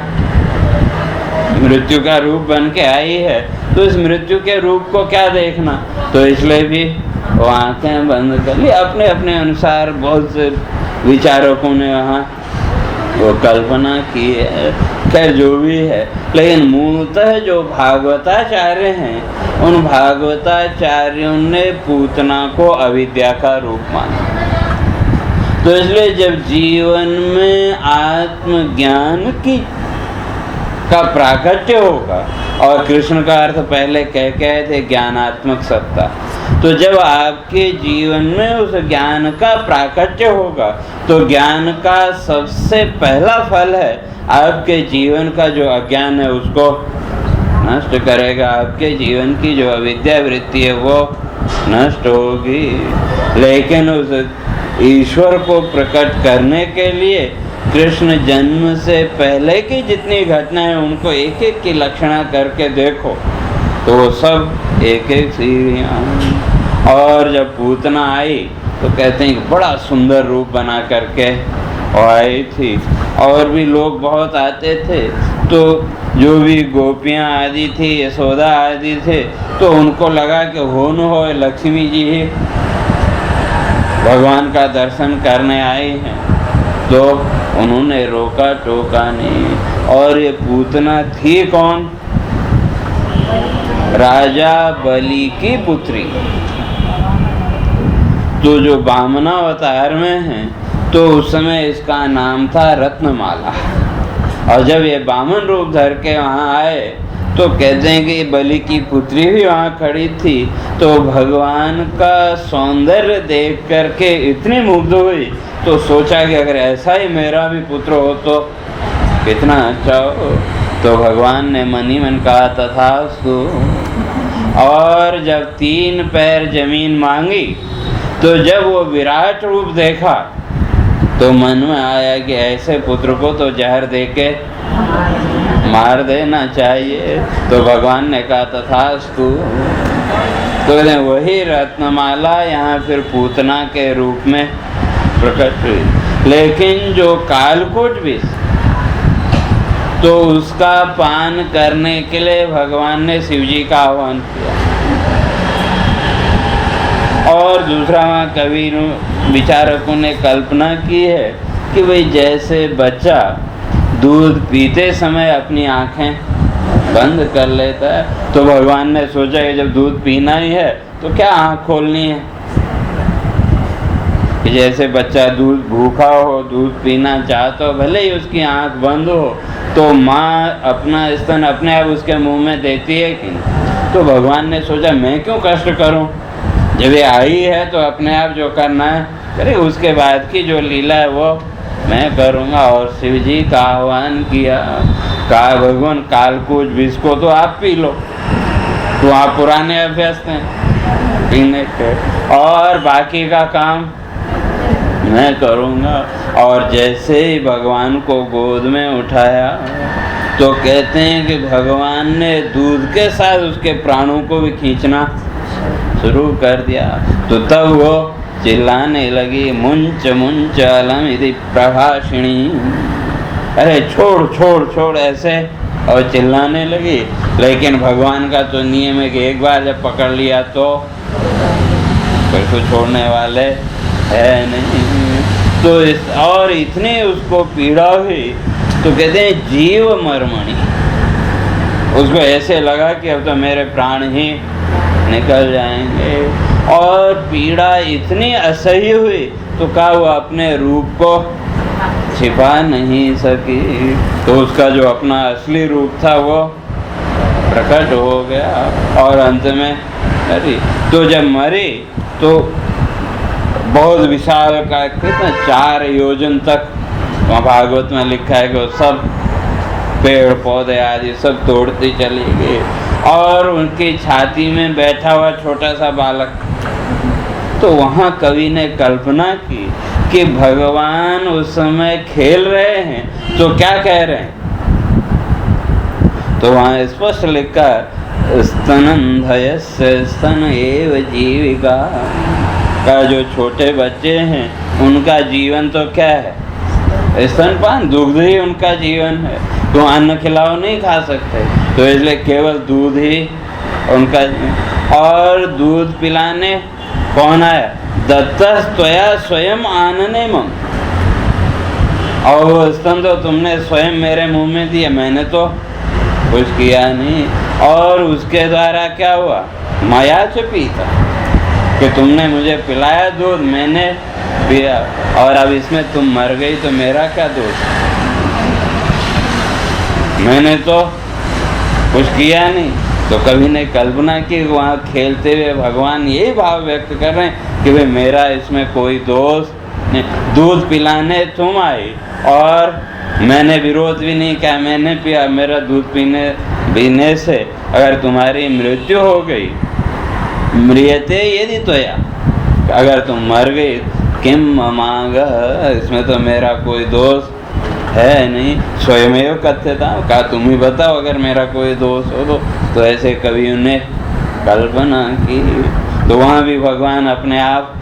मृत्यु का रूप बन के आई है तो इस मृत्यु के रूप को क्या देखना। तो इसलिए भी वो आंखें बंद कर ली। अपने अपने अनुसार बहुत से विचारकों ने वहाँ वो कल्पना की है। खैर जो भी है, लेकिन मूलतः जो भागवताचार्य हैं उन भागवताचार्यों ने पूतना को अविद्या का रूप माना। तो इसलिए जब जीवन में आत्मज्ञान की का प्राकट्य होगा, और कृष्ण का अर्थ पहले कहे थे ज्ञानात्मक सत्ता, तो जब आपके जीवन में उस ज्ञान का प्राकट्य होगा तो ज्ञान का सबसे पहला फल है आपके जीवन का जो अज्ञान है उसको नष्ट करेगा। आपके जीवन की जो अविद्या वृत्ति है वो नष्ट होगी। लेकिन उस ईश्वर को प्रकट करने के लिए कृष्ण जन्म से पहले की जितनी घटनाएं हैं उनको एक एक की लक्षणा करके देखो तो वो सब एक एक सीढ़ियाँ। और जब पूतना आई तो कहते हैं कि बड़ा सुंदर रूप बना करके आई थी। और भी लोग बहुत आते थे, तो जो भी गोपियाँ आदि थी, यशोदा आदि थे, तो उनको लगा कि हो न हो लक्ष्मी जी ही भगवान का दर्शन करने आई हैं। तो उन्होंने रोका टोका नहीं। और ये पूतना थी कौन? राजा बलि की पुत्री। तो जो वामनावतार में है तो उस समय इसका नाम था रत्नमाला। और जब ये वामन रूप धर के वहाँ आए तो कहते हैं कि बलि की पुत्री भी वहाँ खड़ी थी, तो भगवान का सौंदर्य देख करके इतनी मुग्ध हुई, तो सोचा कि अगर ऐसा ही मेरा भी पुत्र हो तो कितना अच्छा हो। तो भगवान ने मन ही मन कहा तथास्तु। और जब 3 पैर जमीन मांगी, तो जब वो विराट रूप देखा तो मन में आया कि ऐसे पुत्र को तो जहर देके मार देना चाहिए। तो भगवान ने कहा तथास्तु। तो वही रत्नमाला यहाँ फिर पूतना के रूप में प्रकट हुई। लेकिन जो कालकूट विष, तो उसका पान करने के लिए भगवान ने शिवजी का आह्वान किया। और दूसरा वहाँ कवि विचारकों ने कल्पना की है कि भाई जैसे बच्चा दूध पीते समय अपनी आँखें बंद कर लेता है, तो भगवान ने सोचा कि जब दूध पीना ही है तो क्या आँख खोलनी है। कि जैसे बच्चा दूध भूखा हो, दूध पीना चाहता हो, भले ही उसकी आँख बंद हो, तो माँ अपना स्तन अपने आप उसके मुंह में देती है कि नहीं। तो भगवान ने सोचा मैं क्यों कष्ट करूं, जब ये आई है तो अपने आप जो करना है करे, उसके बाद की जो लीला है वो मैं करूँगा। और शिव जी का आह्वान किया, कहा भगवान कालकूट विष को तो आप पी लो, तो आप पुराने अभ्यस्त हैं पीने के, और बाकी का काम मैं करूँगा। और जैसे ही भगवान को गोद में उठाया, तो कहते हैं कि भगवान ने दूध के साथ उसके प्राणों को भी खींचना शुरू कर दिया। तो तब वो चिल्लाने लगी मुंच मुंच अलम इति प्रभाषिणी, अरे छोड़ छोड़ छोड़ ऐसे, और चिल्लाने लगी। लेकिन भगवान का तो नियम है कि एक बार जब पकड़ लिया तो फिर तो छोड़ने वाले है नहीं। तो और इतने उसको पीड़ा हुई, तो कहते हैं जीव मरमणि, उसको ऐसे लगा कि अब तो मेरे प्राण ही निकल जाएंगे। और पीड़ा इतनी असह्य हुई, तो कहा वो अपने रूप को छिपा नहीं सकी, तो उसका जो अपना असली रूप था वो प्रकट हो गया। और अंत में मरी। तो जब मरी तो बहुत विशाल का कितना 4 योजन तक वहाँ भागवत में लिखा है कि वो सब पेड़ पौधे आदि सब तोड़ती चली गई। और उनकी छाती में बैठा हुआ छोटा सा बालक, तो वहाँ कवि ने कल्पना की कि भगवान उस समय खेल रहे हैं, तो क्या कह रहे हैं। तो वहाँ स्पष्ट लिखा स्तनंधयस्य स्तन एव जीविका, का जो छोटे बच्चे हैं उनका जीवन तो क्या है, स्तनपान, दुग्ध ही उनका जीवन है। तो अन्न खिलाओ नहीं खा सकते, तो इसलिए केवल दूध ही उनका। और दूध पिलाने कौन आया, दत्तस्त्वया स्वयं आनने मम, और वो स्तन तो तुमने स्वयं मेरे मुंह में दिया, मैंने तो कुछ किया नहीं। और उसके द्वारा क्या हुआ, माया च पीता, कि तुमने मुझे पिलाया दूध, मैंने पिया, और अब इसमें तुम मर गई तो मेरा क्या दोष, मैंने तो कुछ किया नहीं। तो कभी ने कल्पना की वहाँ खेलते हुए भगवान यही भाव व्यक्त कर रहे हैं कि भाई मेरा इसमें कोई दोष नहीं, दूध पिलाने तुम आई और मैंने विरोध भी नहीं किया, मैंने पिया, मेरा दूध पीने से अगर तुम्हारी मृत्यु हो गई, मृयते यदि त्वया, अगर तुम मर गई, किम ममांग, इसमें तो मेरा कोई दोष है नहीं। स्वयमेव कथ्यता, कहा तुम ही बताओ अगर मेरा कोई दोष हो तो ऐसे कवियों ने कल्पना की। तो वहाँ भी भगवान अपने आप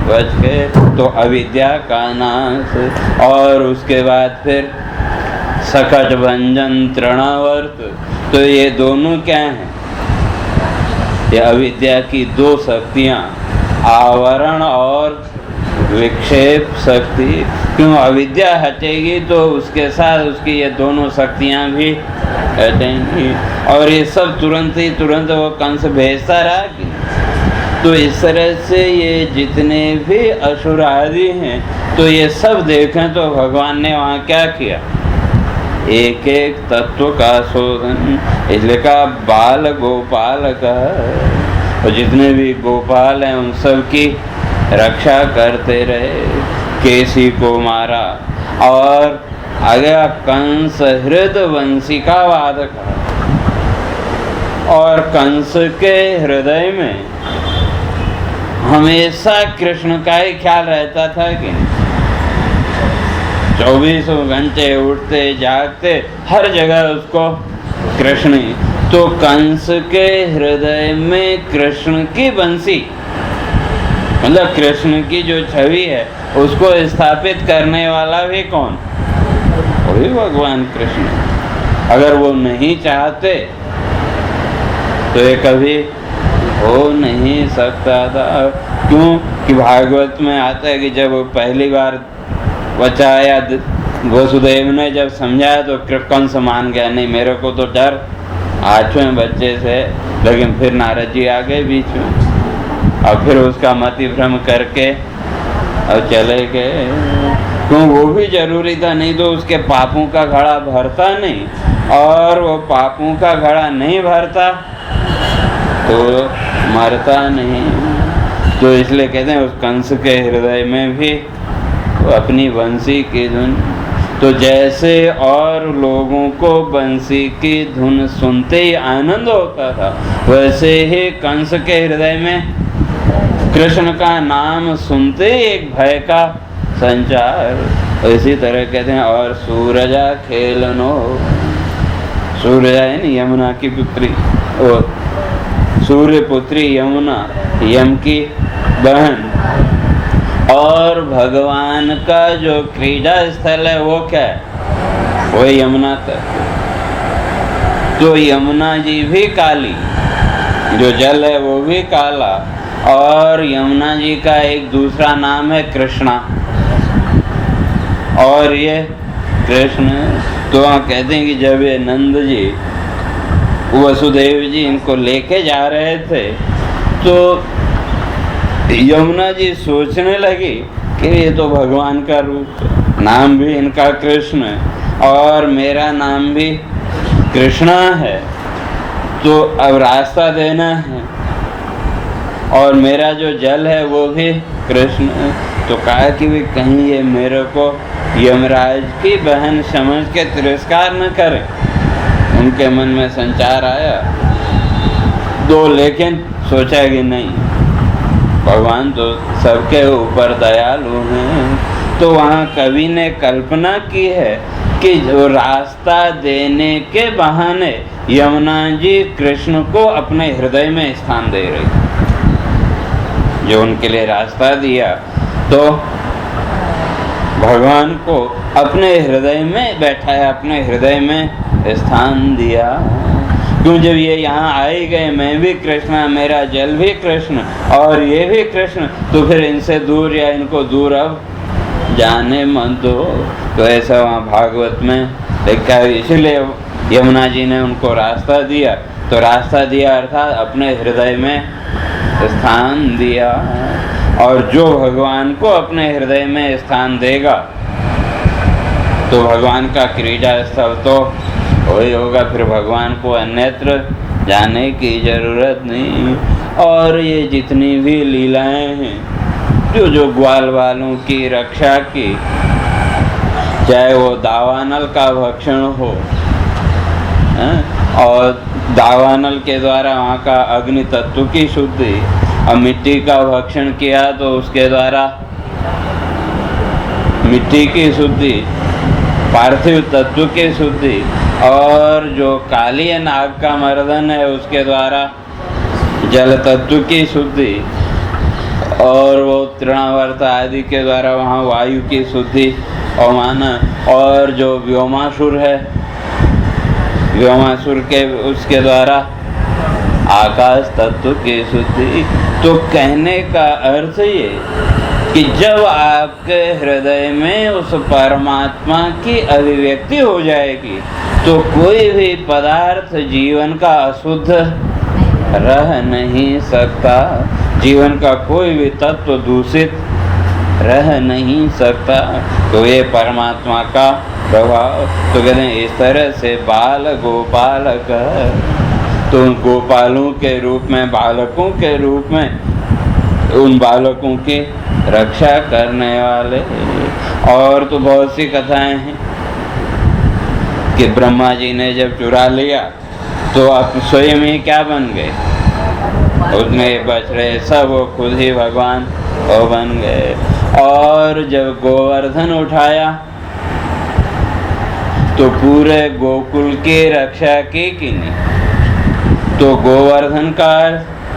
बच गए। तो अविद्या का नाश, और उसके बाद फिर सकट भंजन तृणावर्त। तो ये दोनों क्या हैं, ये अविद्या की 2 शक्तियाँ, आवरण और विक्षेप शक्ति। क्यों, अविद्या हटेगी तो उसके साथ उसकी ये दोनों शक्तियाँ भी हटेंगी। और ये सब तुरंत वो कंस भेजता रहा कि, तो इस तरह से ये जितने भी असुर आदि हैं, तो ये सब देखें तो भगवान ने वहाँ क्या किया, एक एक तत्व का शोधन, इसलिए कहा बाल गोपाल का। और जितने भी गोपाल हैं उन सब की रक्षा करते रहे। केसी को मारा और आगे कंस हृद वंशिका वादक, और कंस के हृदय में हमेशा कृष्ण का ही ख्याल रहता था कि 24 घंटे उठते जागते हर जगह उसको कृष्ण ही। तो कंस के हृदय में कृष्ण की बंसी, मतलब कृष्ण की जो छवि है उसको स्थापित करने वाला भी कौन? वही भगवान कृष्ण। अगर वो नहीं चाहते तो ये कभी हो नहीं सकता था। क्यों कि भागवत में आता है कि जब पहली बार बचाया वसुदेव ने, जब समझाया तो कंस मान गया, नहीं मेरे को तो डर 8वें बच्चे से। लेकिन फिर नारद जी आ गए बीच में और फिर उसका मति भ्रम करके और चले गए। क्यों? वो भी जरूरी था, नहीं तो उसके पापों का घड़ा भरता नहीं, और वो पापों का घड़ा नहीं भरता तो मरता नहीं। तो इसलिए कहते हैं उस कंस के हृदय में भी अपनी बंसी की धुन। तो जैसे और लोगों को बंसी की धुन सुनते ही आनंद होता था, वैसे ही कंस के हृदय में कृष्ण का नाम सुनते ही एक भय का संचार। इसी तरह कहते हैं और सूरजा खेलनो, सूरजा है ना यमुना की पुत्री, और सूर्य पुत्री यमुना यम की बहन। और भगवान का जो क्रीड़ा स्थल है वो क्या है? वो यमुना तक। तो यमुना जी भी काली, जो जल है वो भी काला, और यमुना जी का एक दूसरा नाम है कृष्णा, और ये कृष्ण। तो वहाँ कहते हैं कि जब ये नंद जी वसुदेव जी इनको लेके जा रहे थे तो यमुना जी सोचने लगी कि ये तो भगवान का रूप है, नाम भी इनका कृष्ण है और मेरा नाम भी कृष्णा है, तो अब रास्ता देना है, और मेरा जो जल है वो भी कृष्ण है। तो कहा कि भी कहीं ये मेरे को यमराज की बहन समझ के तिरस्कार न करे। उनके मन में संचार आया तो, लेकिन सोचा कि नहीं, भगवान तो सबके ऊपर दयालु हैं। तो वहाँ कवि ने कल्पना की है कि जो रास्ता देने के बहाने यमुना जी कृष्ण को अपने हृदय में स्थान दे रही, जो उनके लिए रास्ता दिया तो भगवान को अपने हृदय में बैठाया, अपने हृदय में स्थान दिया। क्यों? जब ये यहाँ आए गए, मैं भी कृष्ण, मेरा जल भी कृष्ण और ये भी कृष्ण, तो फिर इनसे दूर या इनको दूर अब जाने मत दो। तो ऐसा वहाँ भागवत में लिखा है। इसीलिए यमुना जी ने उनको रास्ता दिया। तो रास्ता दिया अर्थात अपने हृदय में स्थान दिया, और जो भगवान को अपने हृदय में स्थान देगा तो भगवान का क्रीड़ा स्थल तो वही होगा, फिर भगवान को अन्यत्र जाने की जरूरत नहीं। और ये जितनी भी लीलाएं हैं जो ग्वाल वालों की रक्षा की, चाहे वो दावानल का भक्षण हो, और दावानल के द्वारा वहाँ का अग्नि तत्व की शुद्धि, और मिट्टी का भक्षण किया तो उसके द्वारा मिट्टी की शुद्धि, पार्थिव तत्व की शुद्धि, और जो काली नाग का मर्दन है उसके द्वारा जल तत्व की शुद्धि, और वो तृणावर्त आदि के द्वारा वहाँ वायु की शुद्धि और जो व्योमासुर है, व्योमासुर के उसके द्वारा आकाश तत्व की शुद्धि। तो कहने का अर्थ ये कि जब आपके हृदय में उस परमात्मा की अभिव्यक्ति हो जाएगी तो कोई भी पदार्थ जीवन का अशुद्ध रह नहीं सकता, जीवन का कोई भी तत्व दूषित रह नहीं सकता। तो ये परमात्मा का प्रभाव। तो कहते हैं इस तरह से बाल गोपालक, तो गोपालों के रूप में, बालकों के रूप में उन बालकों की रक्षा करने वाले। और तो बहुत सी कथाएं हैं कि ब्रह्मा जी ने जब चुरा लिया तो आप स्वयं ही क्या बन गए, उसने बछड़े सब वो खुद ही भगवान वो बन गए। और जब गोवर्धन उठाया तो पूरे गोकुल की रक्षा की कि नहीं। तो गोवर्धन का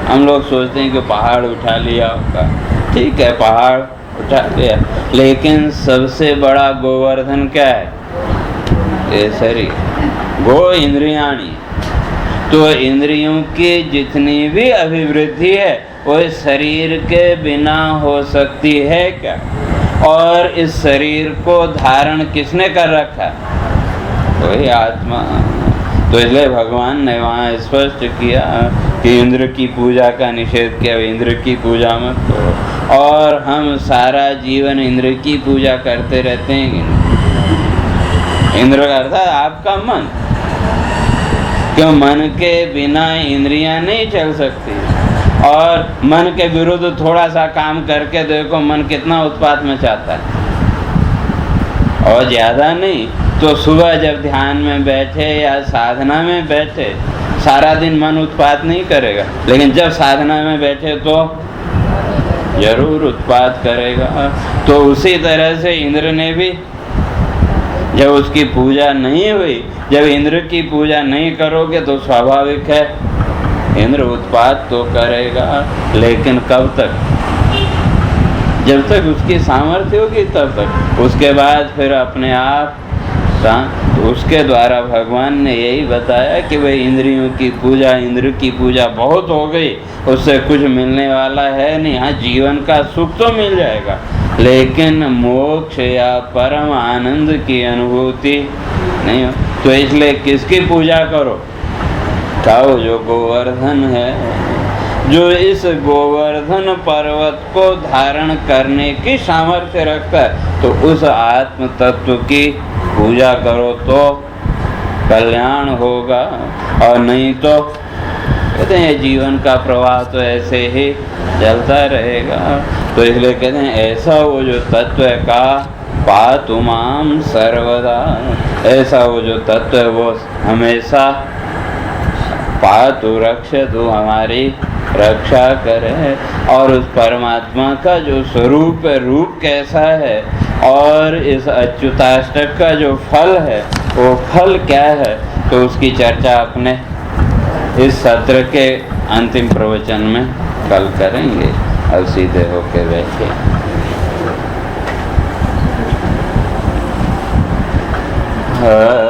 हम लोग सोचते हैं कि पहाड़ उठा लिया होगा, ठीक है पहाड़ उठा लिया, लेकिन सबसे बड़ा गोवर्धन क्या है, ये शरीर, गो इंद्रियाणी। तो इंद्रियों की जितनी भी अभिवृद्धि है वो इस शरीर के बिना हो सकती है क्या। और इस शरीर को धारण किसने कर रखा, वही आत्मा। तो इसलिए भगवान ने वहाँ स्पष्ट किया कि इंद्र की पूजा का निषेध किया, इंद्र की पूजा मत करो। और हम सारा जीवन इंद्र की पूजा करते रहते हैं। इंद्र का अर्थात आपका मन, क्यों मन के बिना इंद्रियां नहीं चल सकती। और मन के विरुद्ध थोड़ा सा काम करके देखो मन कितना उत्पात मचाता है, और ज़्यादा नहीं तो सुबह जब ध्यान में बैठे या साधना में बैठे सारा दिन मन उत्पात नहीं करेगा, लेकिन जब साधना में बैठे तो जरूर उत्पात करेगा। तो उसी तरह से इंद्र ने भी जब उसकी पूजा नहीं हुई, जब इंद्र की पूजा नहीं करोगे तो स्वाभाविक है इंद्र उत्पात तो करेगा, लेकिन कब तक, जब तक उसकी सामर्थ्य होगी तब तक। उसके बाद फिर अपने आप शांत। उसके द्वारा भगवान ने यही बताया कि भाई इंद्रियों की पूजा, इंद्र की पूजा बहुत हो गई, उससे कुछ मिलने वाला है नहीं। हाँ जीवन का सुख तो मिल जाएगा, लेकिन मोक्ष या परम आनंद की अनुभूति नहीं हो। तो इसलिए किसकी पूजा करो, खाओ जो गोवर्धन है, जो इस गोवर्धन पर्वत को धारण करने की सामर्थ्य रखता है। तो उस आत्म तत्व की पूजा करो तो कल्याण होगा, और नहीं तो कहते हैं जीवन का प्रवाह तो ऐसे ही चलता रहेगा। तो इसलिए कहते हैं ऐसा वो जो तत्व का पातु माम सर्वदा, ऐसा वो जो तत्व है वो हमेशा पातु रक्षतु, हमारी रक्षा करे। और उस परमात्मा का जो स्वरूप है, रूप कैसा है, और इस अच्युताष्टक का जो फल है वो फल क्या है, तो उसकी चर्चा अपने इस सत्र के अंतिम प्रवचन में कल करेंगे। अब सीधे होके बैठे। हाँ।